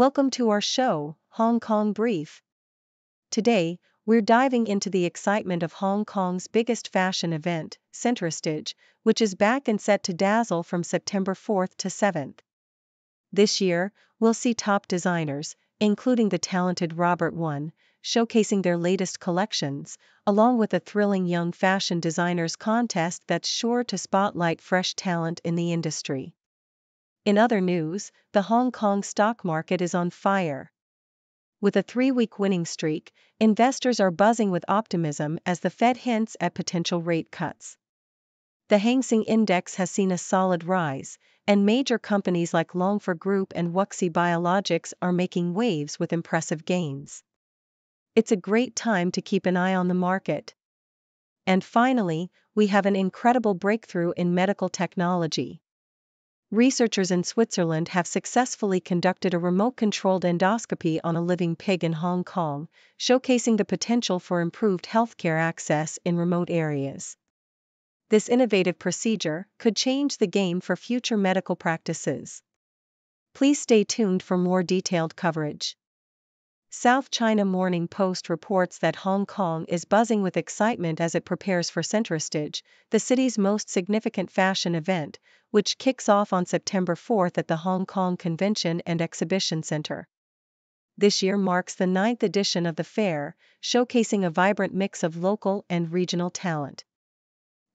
Welcome to our show, Hong Kong Brief. Today, we're diving into the excitement of Hong Kong's biggest fashion event, Centrestage, which is back and set to dazzle from September 4th to 7th. This year, we'll see top designers, including the talented Robert Wun, showcasing their latest collections, along with a thrilling young fashion designers contest that's sure to spotlight fresh talent in the industry. In other news, the Hong Kong stock market is on fire. With a 3-week winning streak, investors are buzzing with optimism as the Fed hints at potential rate cuts. The Hang Seng Index has seen a solid rise, and major companies like Longfor Group and Wuxi Biologics are making waves with impressive gains. It's a great time to keep an eye on the market. And finally, we have an incredible breakthrough in medical technology. Researchers in Switzerland have successfully conducted a remote-controlled endoscopy on a living pig in Hong Kong, showcasing the potential for improved healthcare access in remote areas. This innovative procedure could change the game for future medical practices. Please stay tuned for more detailed coverage. South China Morning Post reports that Hong Kong is buzzing with excitement as it prepares for Centrestage, the city's most significant fashion event, which kicks off on September 4th at the Hong Kong Convention and Exhibition Center. This year marks the 9th edition of the fair, showcasing a vibrant mix of local and regional talent.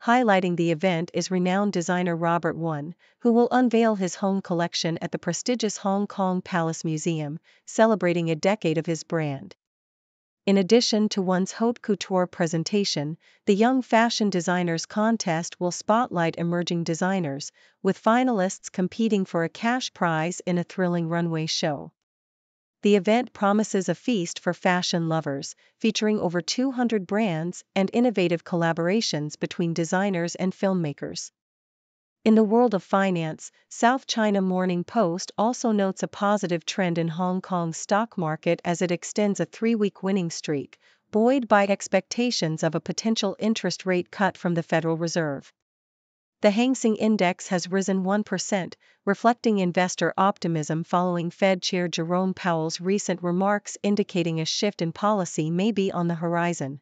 Highlighting the event is renowned designer Robert Wun, who will unveil his home collection at the prestigious Hong Kong Palace Museum, celebrating a decade of his brand. In addition to Wun's haute couture presentation, the Young Fashion Designers Contest will spotlight emerging designers, with finalists competing for a cash prize in a thrilling runway show. The event promises a feast for fashion lovers, featuring over 200 brands and innovative collaborations between designers and filmmakers. In the world of finance, South China Morning Post also notes a positive trend in Hong Kong's stock market as it extends a 3-week winning streak, buoyed by expectations of a potential interest rate cut from the Federal Reserve. The Hang Seng Index has risen 1%, reflecting investor optimism following Fed Chair Jerome Powell's recent remarks indicating a shift in policy may be on the horizon.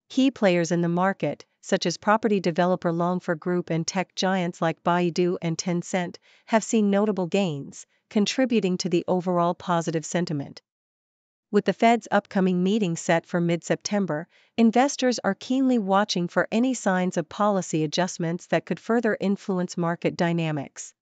Key players in the market, such as property developer Longfor Group and tech giants like Baidu and Tencent, have seen notable gains, contributing to the overall positive sentiment. With the Fed's upcoming meeting set for mid-September, investors are keenly watching for any signs of policy adjustments that could further influence market dynamics.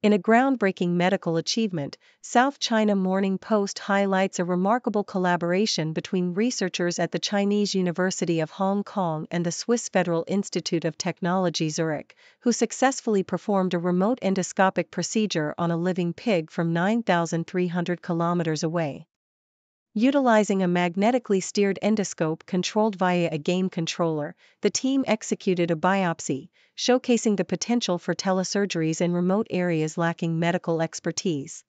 In a groundbreaking medical achievement, South China Morning Post highlights a remarkable collaboration between researchers at the Chinese University of Hong Kong and the Swiss Federal Institute of Technology Zurich, who successfully performed a remote endoscopic procedure on a living pig from 9,300 kilometers away. Utilizing a magnetically steered endoscope controlled via a game controller, the team executed a biopsy, showcasing the potential for telesurgeries in remote areas lacking medical expertise.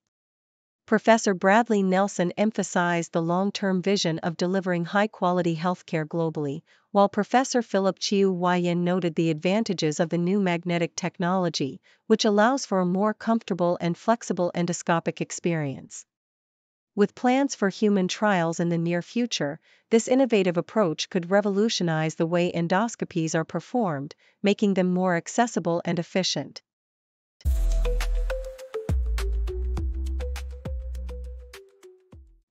Professor Bradley Nelson emphasized the long-term vision of delivering high-quality healthcare globally, while Professor Philip Chiu Yin noted the advantages of the new magnetic technology, which allows for a more comfortable and flexible endoscopic experience. With plans for human trials in the near future, this innovative approach could revolutionize the way endoscopies are performed, making them more accessible and efficient.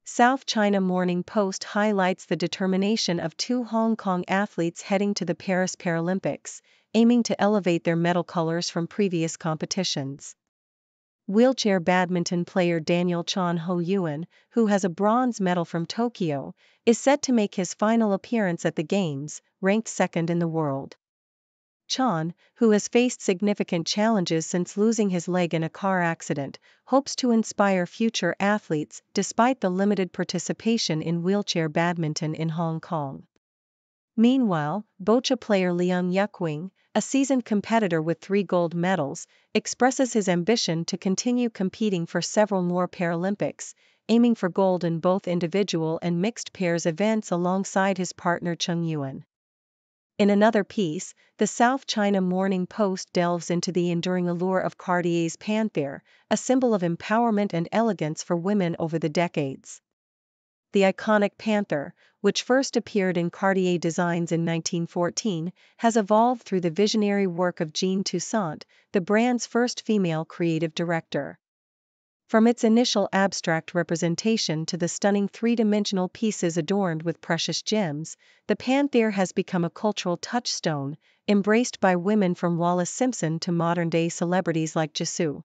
South China Morning Post highlights the determination of 2 Hong Kong athletes heading to the Paris Paralympics, aiming to elevate their medal colors from previous competitions. Wheelchair badminton player Daniel Chan Ho-Yuan, who has a bronze medal from Tokyo, is set to make his final appearance at the Games, ranked 2nd in the world. Chan, who has faced significant challenges since losing his leg in a car accident, hopes to inspire future athletes despite the limited participation in wheelchair badminton in Hong Kong. Meanwhile, boccia player Leung Yukwing, a seasoned competitor with 3 gold medals, expresses his ambition to continue competing for several more Paralympics, aiming for gold in both individual and mixed pairs events alongside his partner Chung Yuan. In another piece, the South China Morning Post delves into the enduring allure of Cartier's Panther, a symbol of empowerment and elegance for women over the decades. The iconic Panther, which first appeared in Cartier designs in 1914, has evolved through the visionary work of Jean Toussaint, the brand's first female creative director. From its initial abstract representation to the stunning three-dimensional pieces adorned with precious gems, the Panther has become a cultural touchstone, embraced by women from Wallis Simpson to modern-day celebrities like Jisoo.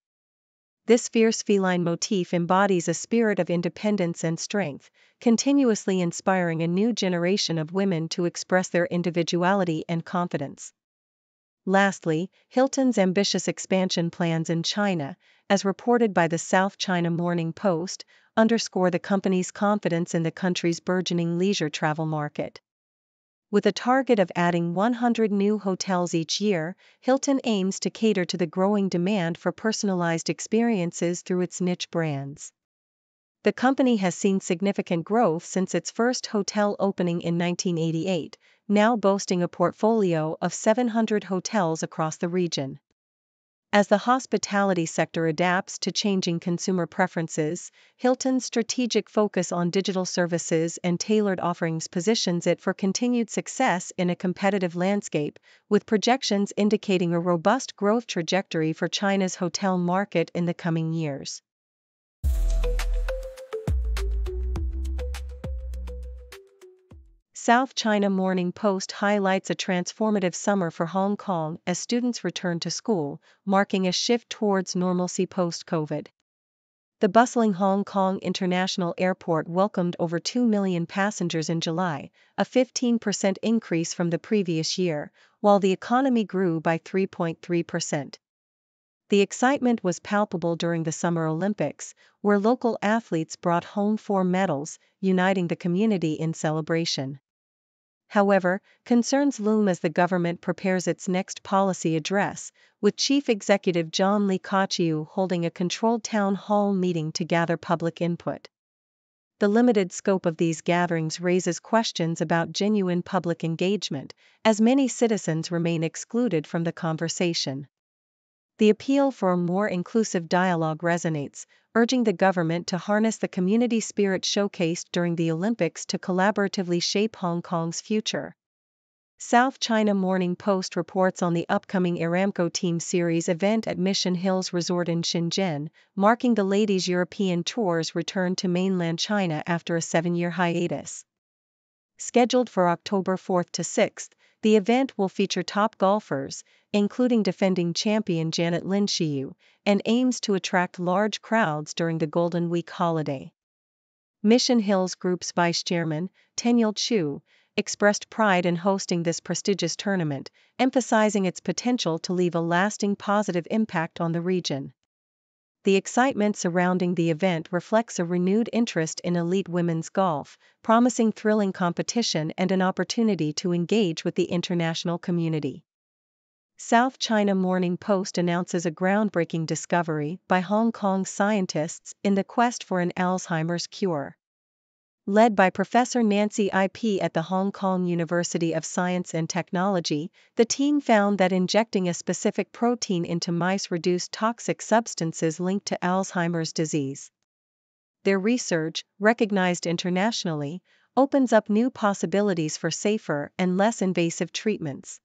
This fierce feline motif embodies a spirit of independence and strength, continuously inspiring a new generation of women to express their individuality and confidence. Lastly, Hilton's ambitious expansion plans in China, as reported by the South China Morning Post, underscore the company's confidence in the country's burgeoning leisure travel market. With a target of adding 100 new hotels each year, Hilton aims to cater to the growing demand for personalized experiences through its niche brands. The company has seen significant growth since its first hotel opening in 1988, now boasting a portfolio of 700 hotels across the region. As the hospitality sector adapts to changing consumer preferences, Hilton's strategic focus on digital services and tailored offerings positions it for continued success in a competitive landscape, with projections indicating a robust growth trajectory for China's hotel market in the coming years. South China Morning Post highlights a transformative summer for Hong Kong as students return to school, marking a shift towards normalcy post-COVID. The bustling Hong Kong International Airport welcomed over 2 million passengers in July, a 15% increase from the previous year, while the economy grew by 3.3%. The excitement was palpable during the Summer Olympics, where local athletes brought home 4 medals, uniting the community in celebration. However, concerns loom as the government prepares its next policy address, with Chief Executive John Lee Ka-chiu holding a controlled town hall meeting to gather public input. The limited scope of these gatherings raises questions about genuine public engagement, as many citizens remain excluded from the conversation. The appeal for a more inclusive dialogue resonates, urging the government to harness the community spirit showcased during the Olympics to collaboratively shape Hong Kong's future. South China Morning Post reports on the upcoming Aramco Team Series event at Mission Hills Resort in Shenzhen, marking the Ladies' European Tour's return to mainland China after a 7-year hiatus. Scheduled for October 4 to 6, the event will feature top golfers, including defending champion Janet Lin Xiu, and aims to attract large crowds during the Golden Week holiday. Mission Hills Group's vice chairman, Tenyul Chu, expressed pride in hosting this prestigious tournament, emphasizing its potential to leave a lasting positive impact on the region. The excitement surrounding the event reflects a renewed interest in elite women's golf, promising thrilling competition and an opportunity to engage with the international community. South China Morning Post announces a groundbreaking discovery by Hong Kong scientists in the quest for an Alzheimer's cure. Led by Professor Nancy Ip at the Hong Kong University of Science and Technology, the team found that injecting a specific protein into mice reduced toxic substances linked to Alzheimer's disease. Their research, recognized internationally, opens up new possibilities for safer and less invasive treatments.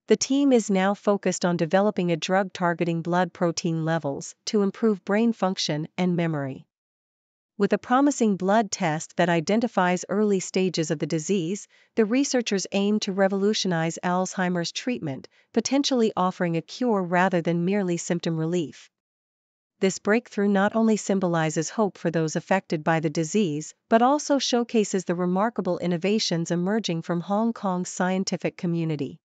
The team is now focused on developing a drug targeting blood protein levels to improve brain function and memory. With a promising blood test that identifies early stages of the disease, the researchers aim to revolutionize Alzheimer's treatment, potentially offering a cure rather than merely symptom relief. This breakthrough not only symbolizes hope for those affected by the disease, but also showcases the remarkable innovations emerging from Hong Kong's scientific community.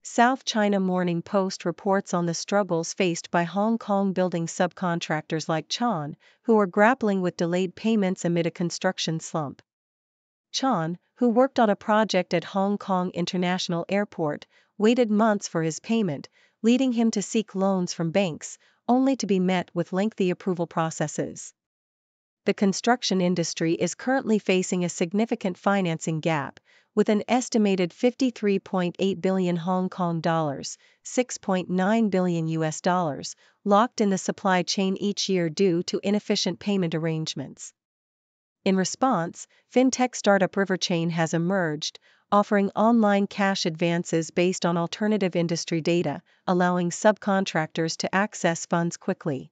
South China Morning Post reports on the struggles faced by Hong Kong building subcontractors like Chan, who are grappling with delayed payments amid a construction slump. Chan, who worked on a project at Hong Kong International Airport, waited months for his payment, leading him to seek loans from banks, only to be met with lengthy approval processes. the construction industry is currently facing a significant financing gap, with an estimated 53.8 billion Hong Kong dollars, 6.9 billion US dollars, locked in the supply chain each year due to inefficient payment arrangements. In response, fintech startup RiverChain has emerged, offering online cash advances based on alternative industry data, allowing subcontractors to access funds quickly.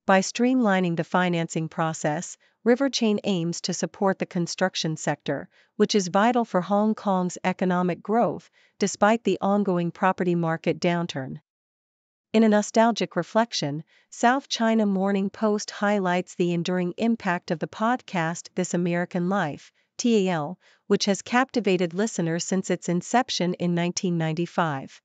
By streamlining the financing process, RiverChain aims to support the construction sector, which is vital for Hong Kong's economic growth, despite the ongoing property market downturn. In a nostalgic reflection, South China Morning Post highlights the enduring impact of the podcast This American Life, TAL, which has captivated listeners since its inception in 1995.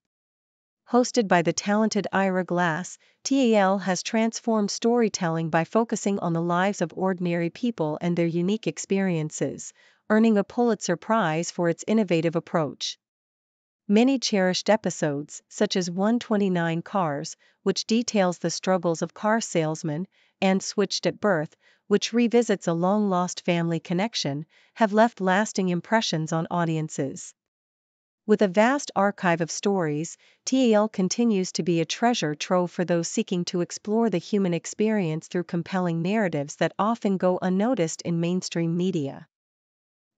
Hosted by the talented Ira Glass, TAL has transformed storytelling by focusing on the lives of ordinary people and their unique experiences, earning a Pulitzer Prize for its innovative approach. Many cherished episodes, such as 129 Cars, which details the struggles of car salesmen, and Switched at Birth, which revisits a long-lost family connection, have left lasting impressions on audiences. With a vast archive of stories, TAL continues to be a treasure trove for those seeking to explore the human experience through compelling narratives that often go unnoticed in mainstream media.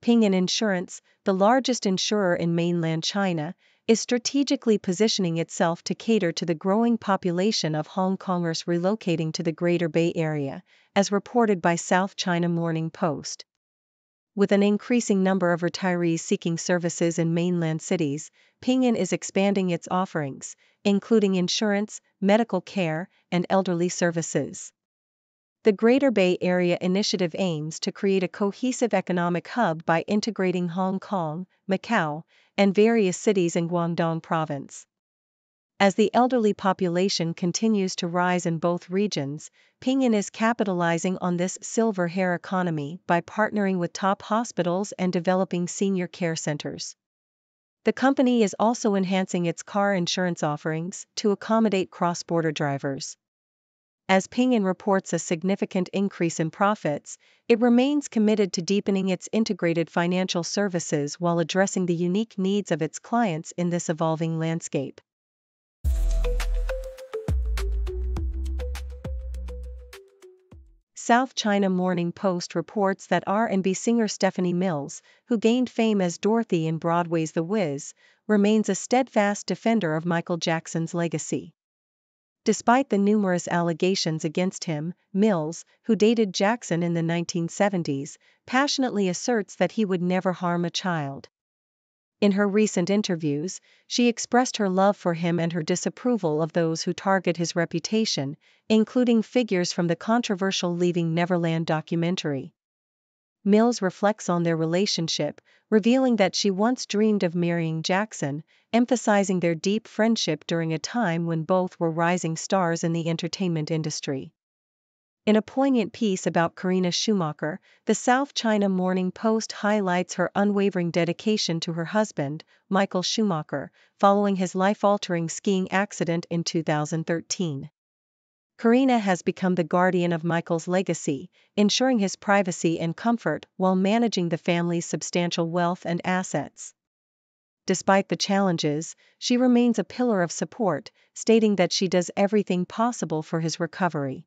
Ping An Insurance, the largest insurer in mainland China, is strategically positioning itself to cater to the growing population of Hongkongers relocating to the Greater Bay Area, as reported by South China Morning Post. With an increasing number of retirees seeking services in mainland cities, Ping An is expanding its offerings, including insurance, medical care, and elderly services. The Greater Bay Area initiative aims to create a cohesive economic hub by integrating Hong Kong, Macau, and various cities in Guangdong Province. As the elderly population continues to rise in both regions, Ping An is capitalizing on this silver hair economy by partnering with top hospitals and developing senior care centers. The company is also enhancing its car insurance offerings to accommodate cross-border drivers. As Ping An reports a significant increase in profits, it remains committed to deepening its integrated financial services while addressing the unique needs of its clients in this evolving landscape. South China Morning Post reports that R&B singer Stephanie Mills, who gained fame as Dorothy in Broadway's The Wiz, remains a steadfast defender of Michael Jackson's legacy. Despite the numerous allegations against him, Mills, who dated Jackson in the 1970s, passionately asserts that he would never harm a child. In her recent interviews, she expressed her love for him and her disapproval of those who target his reputation, including figures from the controversial Leaving Neverland documentary. Mills reflects on their relationship, revealing that she once dreamed of marrying Jackson, emphasizing their deep friendship during a time when both were rising stars in the entertainment industry. In a poignant piece about Karina Schumacher, the South China Morning Post highlights her unwavering dedication to her husband, Michael Schumacher, following his life-altering skiing accident in 2013. Karina has become the guardian of Michael's legacy, ensuring his privacy and comfort while managing the family's substantial wealth and assets. Despite the challenges, she remains a pillar of support, stating that she does everything possible for his recovery.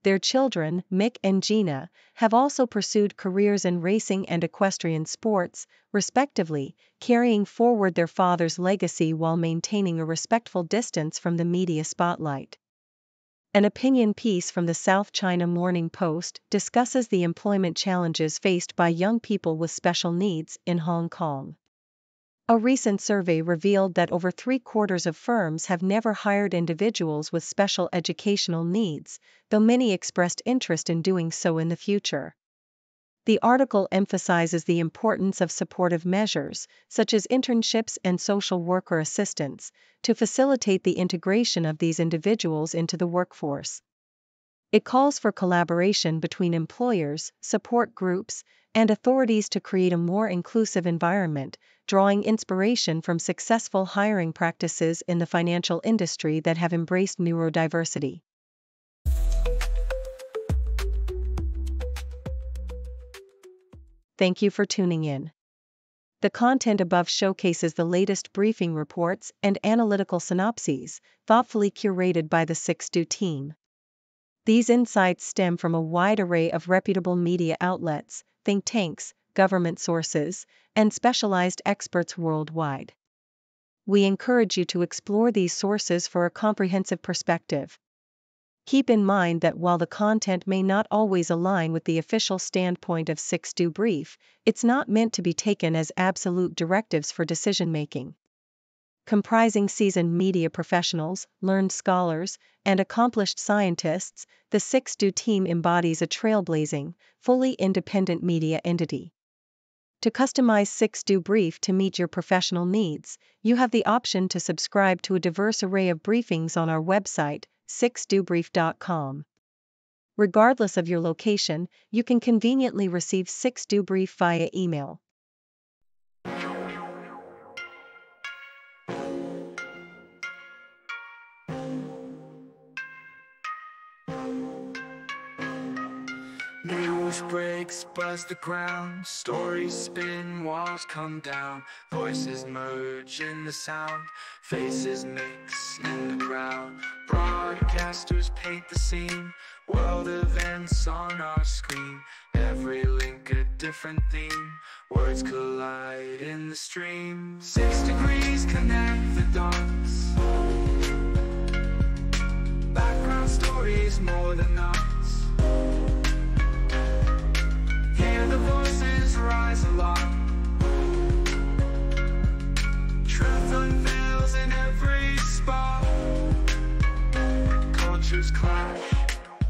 Their children, Mick and Gina, have also pursued careers in racing and equestrian sports, respectively, carrying forward their father's legacy while maintaining a respectful distance from the media spotlight. An opinion piece from the South China Morning Post discusses the employment challenges faced by young people with special needs in Hong Kong. A recent survey revealed that over 3/4 of firms have never hired individuals with special educational needs, though many expressed interest in doing so in the future. The article emphasizes the importance of supportive measures, such as internships and social worker assistance, to facilitate the integration of these individuals into the workforce. It calls for collaboration between employers, support groups, and authorities to create a more inclusive environment, drawing inspiration from successful hiring practices in the financial industry that have embraced neurodiversity. Thank you for tuning in. The content above showcases the latest briefing reports and analytical synopses, thoughtfully curated by the 6Do team. These insights stem from a wide array of reputable media outlets, think tanks, government sources, and specialized experts worldwide. We encourage you to explore these sources for a comprehensive perspective. Keep in mind that while the content may not always align with the official standpoint of 6Do Brief, it's not meant to be taken as absolute directives for decision-making. Comprising seasoned media professionals, learned scholars, and accomplished scientists, the 6Do team embodies a trailblazing, fully independent media entity. To customize 6Do Brief to meet your professional needs, you have the option to subscribe to a diverse array of briefings on our website, 6dobrief.com. Regardless of your location, you can conveniently receive 6Do Brief via email. News breaks, buzz the ground, stories spin, walls come down, voices merge in the sound, faces mix in the crowd, broadcasters paint the scene, world events on our screen, every link a different theme, words collide in the stream, 6 degrees connect the dots, background stories more than us. Hear the voices rise aloft, truth unveils in every spot, cultures clash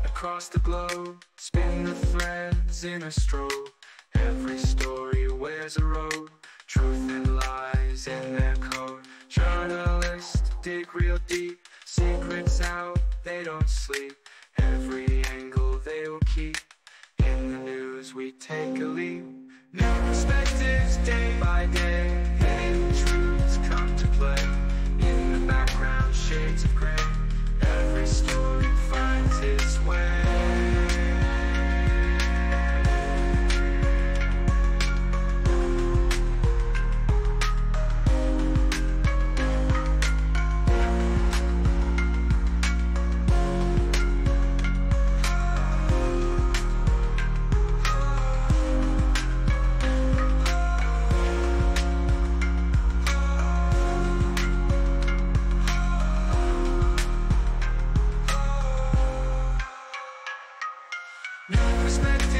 across the globe, spin the threads in a strobe, every story wears a robe, truth and lies in their code, journalists dig real deep, secrets out, they don't sleep, every angle they will keep. In the news we take a leap, new perspectives day by day, hidden truths come to play, in the background shades of gray, every story finds its way. New perspective